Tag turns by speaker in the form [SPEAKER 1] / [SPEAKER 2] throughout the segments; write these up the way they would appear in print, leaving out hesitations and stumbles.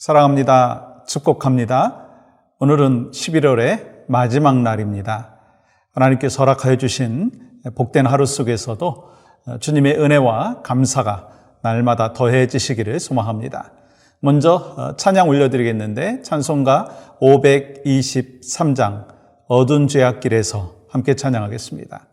[SPEAKER 1] 사랑합니다. 축복합니다. 오늘은 11월의 마지막 날입니다. 하나님께서 허락하여 주신 복된 하루 속에서도 주님의 은혜와 감사가 날마다 더해지시기를 소망합니다. 먼저 찬양 올려드리겠는데 찬송가 523장 어두운 죄악길에서 함께 찬양하겠습니다.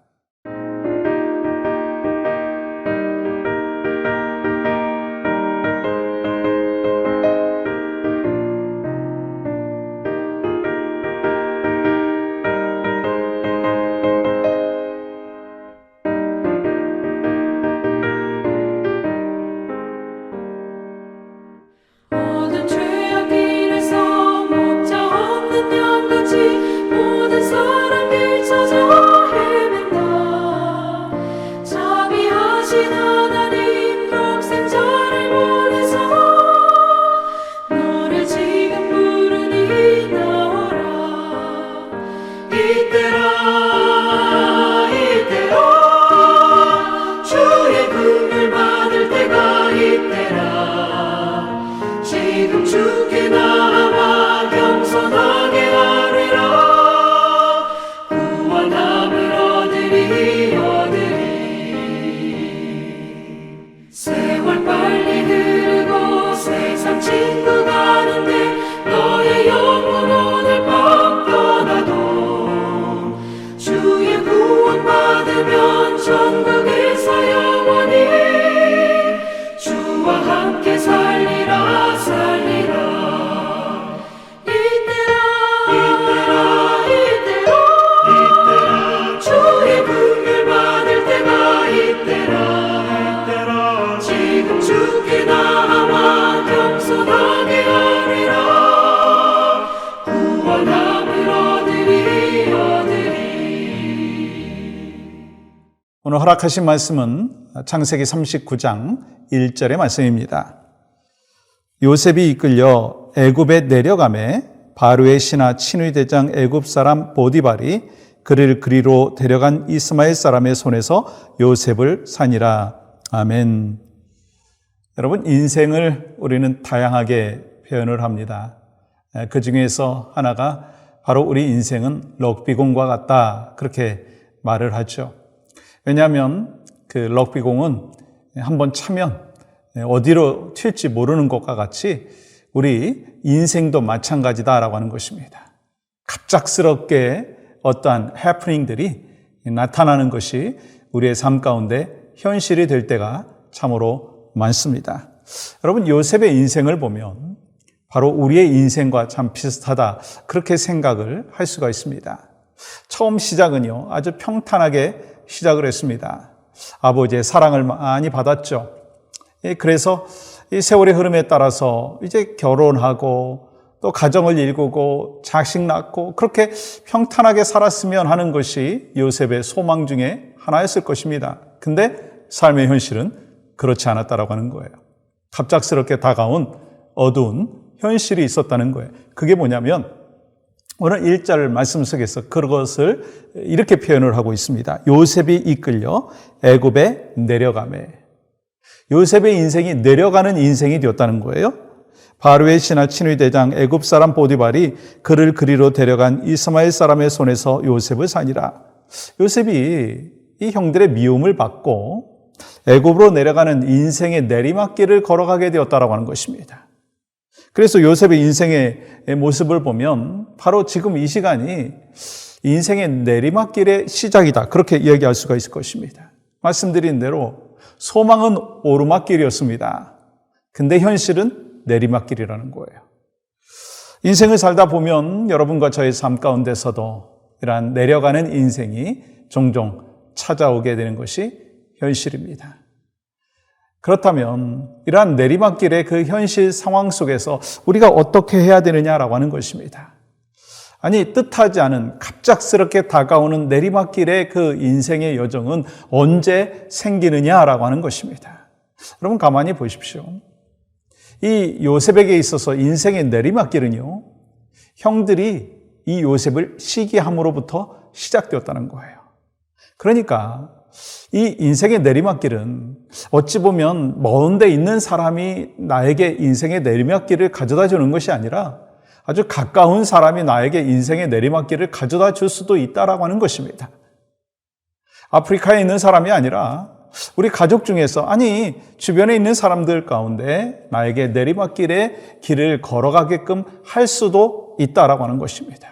[SPEAKER 1] 오늘 허락하신 말씀은 창세기 39장 1절의 말씀입니다. 요셉이 이끌려 애굽에 내려가매 바로의 신하 친위 대장 애굽 사람 보디발이 그를 그리로 데려간 이스마엘 사람의 손에서 요셉을 사니라. 아멘. 여러분, 인생을 우리는 다양하게 표현을 합니다. 그 중에서 하나가 바로 우리 인생은 럭비공과 같다, 그렇게 말을 하죠. 왜냐하면 그 럭비공은 한번 차면 어디로 튈지 모르는 것과 같이 우리 인생도 마찬가지다라고 하는 것입니다. 갑작스럽게 어떠한 해프닝들이 나타나는 것이 우리의 삶 가운데 현실이 될 때가 참으로 많습니다. 여러분, 요셉의 인생을 보면 바로 우리의 인생과 참 비슷하다, 그렇게 생각을 할 수가 있습니다. 처음 시작은요, 아주 평탄하게 시작을 했습니다. 아버지의 사랑을 많이 받았죠. 그래서 이 세월의 흐름에 따라서 이제 결혼하고 또 가정을 일구고 자식 낳고 그렇게 평탄하게 살았으면 하는 것이 요셉의 소망 중에 하나였을 것입니다. 근데 삶의 현실은 그렇지 않았다라고 하는 거예요. 갑작스럽게 다가온 어두운 현실이 있었다는 거예요. 그게 뭐냐면 오늘 1절 말씀 속에서 그것을 이렇게 표현을 하고 있습니다. 요셉이 이끌려 애굽에 내려가매. 요셉의 인생이 내려가는 인생이 되었다는 거예요. 바로의 신하 친위 대장 애굽 사람 보디발이 그를 그리로 데려간 이스마엘 사람의 손에서 요셉을 사니라. 요셉이 이 형들의 미움을 받고 애굽으로 내려가는 인생의 내리막길을 걸어가게 되었다라고 하는 것입니다. 그래서 요셉의 인생의 모습을 보면 바로 지금 이 시간이 인생의 내리막길의 시작이다, 그렇게 이야기할 수가 있을 것입니다. 말씀드린 대로 소망은 오르막길이었습니다. 근데 현실은 내리막길이라는 거예요. 인생을 살다 보면 여러분과 저의 삶 가운데서도 이러한 내려가는 인생이 종종 찾아오게 되는 것이 현실입니다. 그렇다면 이러한 내리막길의 그 현실 상황 속에서 우리가 어떻게 해야 되느냐라고 하는 것입니다. 아니, 뜻하지 않은 갑작스럽게 다가오는 내리막길의 그 인생의 여정은 언제 생기느냐라고 하는 것입니다. 여러분, 가만히 보십시오. 이 요셉에게 있어서 인생의 내리막길은요, 형들이 이 요셉을 시기함으로부터 시작되었다는 거예요. 그러니까 이 인생의 내리막길은 어찌 보면 먼 데 있는 사람이 나에게 인생의 내리막길을 가져다 주는 것이 아니라 아주 가까운 사람이 나에게 인생의 내리막길을 가져다 줄 수도 있다라고 하는 것입니다. 아프리카에 있는 사람이 아니라 우리 가족 중에서, 아니 주변에 있는 사람들 가운데 나에게 내리막길의 길을 걸어가게끔 할 수도 있다라고 하는 것입니다.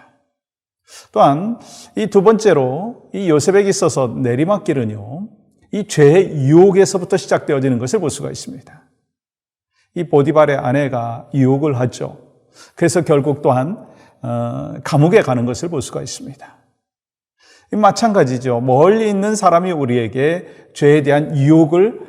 [SPEAKER 1] 또한 이 두 번째로 이 요셉에게 있어서 내리막길은요, 이 죄의 유혹에서부터 시작되어지는 것을 볼 수가 있습니다. 이 보디발의 아내가 유혹을 하죠. 그래서 결국 또한 감옥에 가는 것을 볼 수가 있습니다. 마찬가지죠. 멀리 있는 사람이 우리에게 죄에 대한 유혹을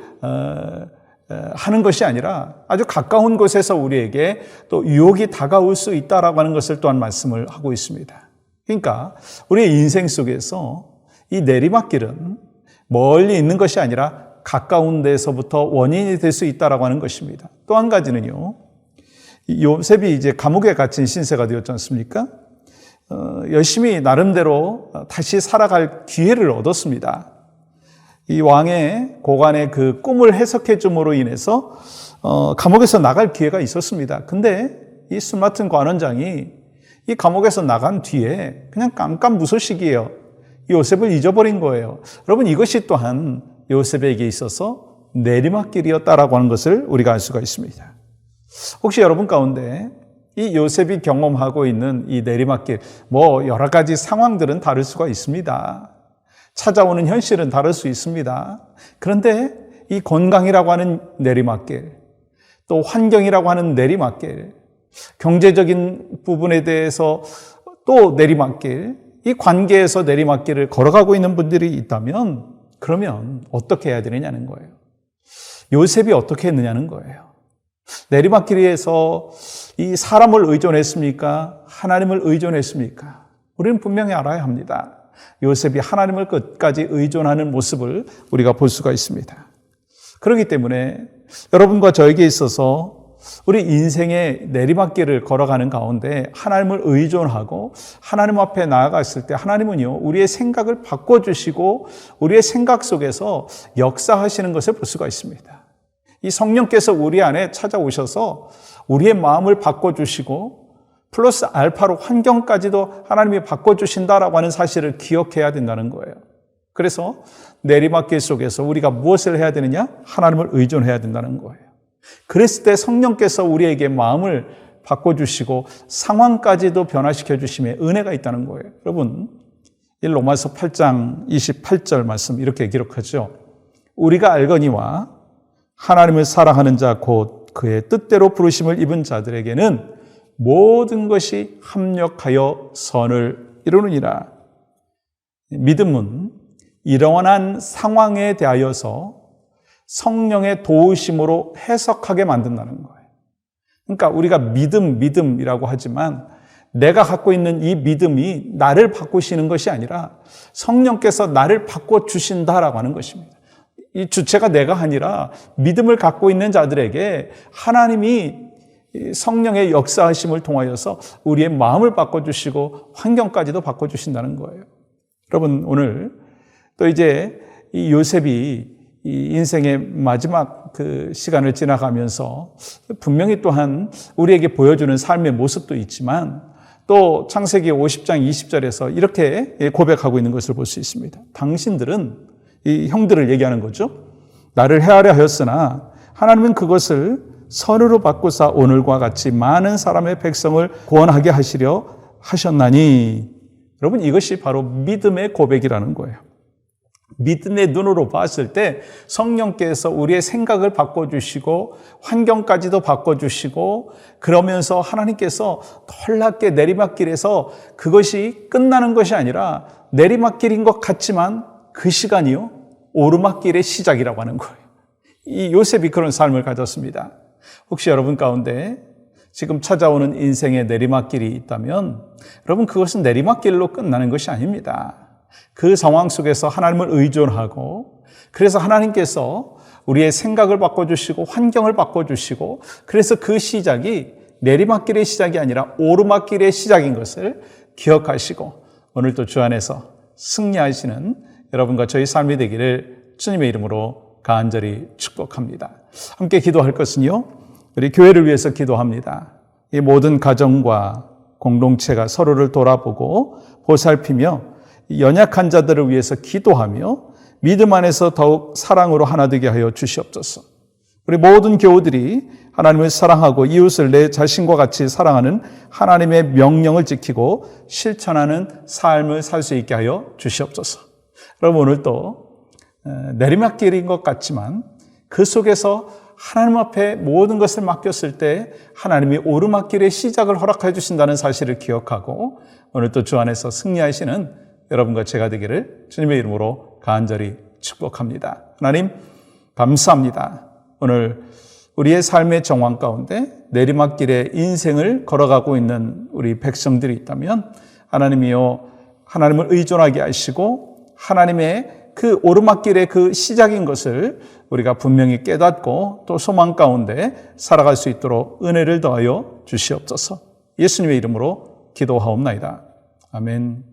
[SPEAKER 1] 하는 것이 아니라 아주 가까운 곳에서 우리에게 또 유혹이 다가올 수 있다라고 하는 것을 또한 말씀을 하고 있습니다. 그러니까 우리의 인생 속에서 이 내리막길은 멀리 있는 것이 아니라 가까운 데서부터 원인이 될 수 있다라고 하는 것입니다. 또 한 가지는요, 요셉이 이제 감옥에 갇힌 신세가 되었지 않습니까? 열심히 나름대로 다시 살아갈 기회를 얻었습니다. 이 왕의 고관의 그 꿈을 해석해 줌으로 인해서 감옥에서 나갈 기회가 있었습니다. 근데 이 스마튼 관원장이 이 감옥에서 나간 뒤에 그냥 깜깜무소식이에요. 요셉을 잊어버린 거예요. 여러분, 이것이 또한 요셉에게 있어서 내리막길이었다라고 하는 것을 우리가 알 수가 있습니다. 혹시 여러분 가운데 이 요셉이 경험하고 있는 이 내리막길, 여러 가지 상황들은 다를 수가 있습니다. 찾아오는 현실은 다를 수 있습니다. 그런데 이 건강이라고 하는 내리막길, 또 환경이라고 하는 내리막길, 경제적인 부분에 대해서 또 내리막길, 이 관계에서 내리막길을 걸어가고 있는 분들이 있다면 그러면 어떻게 해야 되느냐는 거예요. 요셉이 어떻게 했느냐는 거예요. 내리막길에서 이 사람을 의존했습니까? 하나님을 의존했습니까? 우리는 분명히 알아야 합니다. 요셉이 하나님을 끝까지 의존하는 모습을 우리가 볼 수가 있습니다. 그렇기 때문에 여러분과 저에게 있어서 우리 인생의 내리막길을 걸어가는 가운데 하나님을 의존하고 하나님 앞에 나아갔을 때 하나님은요, 우리의 생각을 바꿔주시고 우리의 생각 속에서 역사하시는 것을 볼 수가 있습니다. 이 성령께서 우리 안에 찾아오셔서 우리의 마음을 바꿔주시고 플러스 알파로 환경까지도 하나님이 바꿔주신다라고 하는 사실을 기억해야 된다는 거예요. 그래서 내리막길 속에서 우리가 무엇을 해야 되느냐? 하나님을 의존해야 된다는 거예요. 그랬을 때 성령께서 우리에게 마음을 바꿔주시고 상황까지도 변화시켜 주심에 은혜가 있다는 거예요. 여러분, 이 로마서 8장 28절 말씀 이렇게 기록하죠. 우리가 알거니와 하나님을 사랑하는 자 곧 그의 뜻대로 부르심을 입은 자들에게는 모든 것이 합력하여 선을 이루느니라. 믿음은 이러한 상황에 대하여서 성령의 도우심으로 해석하게 만든다는 거예요. 그러니까 우리가 믿음이라고 하지만 내가 갖고 있는 이 믿음이 나를 바꾸시는 것이 아니라 성령께서 나를 바꿔주신다라고 하는 것입니다. 이 주체가 내가 아니라 믿음을 갖고 있는 자들에게 하나님이 성령의 역사하심을 통하여서 우리의 마음을 바꿔주시고 환경까지도 바꿔주신다는 거예요. 여러분, 오늘 또 이제 이 요셉이 이 인생의 마지막 그 시간을 지나가면서 분명히 또한 우리에게 보여주는 삶의 모습도 있지만 또 창세기 50장 20절에서 이렇게 고백하고 있는 것을 볼 수 있습니다. 당신들은, 이 형들을 얘기하는 거죠. 나를 해하려 하였으나 하나님은 그것을 선으로 바꾸사 오늘과 같이 많은 사람의 백성을 구원하게 하시려 하셨나니. 여러분, 이것이 바로 믿음의 고백이라는 거예요. 믿음의 눈으로 봤을 때 성령께서 우리의 생각을 바꿔주시고 환경까지도 바꿔주시고 그러면서 하나님께서 놀랍게 내리막길에서 그것이 끝나는 것이 아니라 내리막길인 것 같지만 그 시간이요, 오르막길의 시작이라고 하는 거예요. 이 요셉이 그런 삶을 가졌습니다. 혹시 여러분 가운데 지금 찾아오는 인생의 내리막길이 있다면 여러분, 그것은 내리막길로 끝나는 것이 아닙니다. 그 상황 속에서 하나님을 의존하고 그래서 하나님께서 우리의 생각을 바꿔주시고 환경을 바꿔주시고 그래서 그 시작이 내리막길의 시작이 아니라 오르막길의 시작인 것을 기억하시고 오늘도 주 안에서 승리하시는 여러분과 저희 삶이 되기를 주님의 이름으로 간절히 축복합니다. 함께 기도할 것은요, 우리 교회를 위해서 기도합니다. 이 모든 가정과 공동체가 서로를 돌아보고 보살피며 연약한 자들을 위해서 기도하며 믿음 안에서 더욱 사랑으로 하나 되게 하여 주시옵소서. 우리 모든 교우들이 하나님을 사랑하고 이웃을 내 자신과 같이 사랑하는 하나님의 명령을 지키고 실천하는 삶을 살 수 있게 하여 주시옵소서. 여러분, 오늘 또 내리막길인 것 같지만 그 속에서 하나님 앞에 모든 것을 맡겼을 때 하나님이 오르막길의 시작을 허락해 주신다는 사실을 기억하고 오늘 또 주 안에서 승리하시는 여러분과 제가 되기를 주님의 이름으로 간절히 축복합니다. 하나님, 감사합니다. 오늘 우리의 삶의 정황 가운데 내리막길의 인생을 걸어가고 있는 우리 백성들이 있다면 하나님이요, 하나님을 의존하게 하시고 하나님의 그 오르막길의 그 시작인 것을 우리가 분명히 깨닫고 또 소망 가운데 살아갈 수 있도록 은혜를 더하여 주시옵소서. 예수님의 이름으로 기도하옵나이다. 아멘.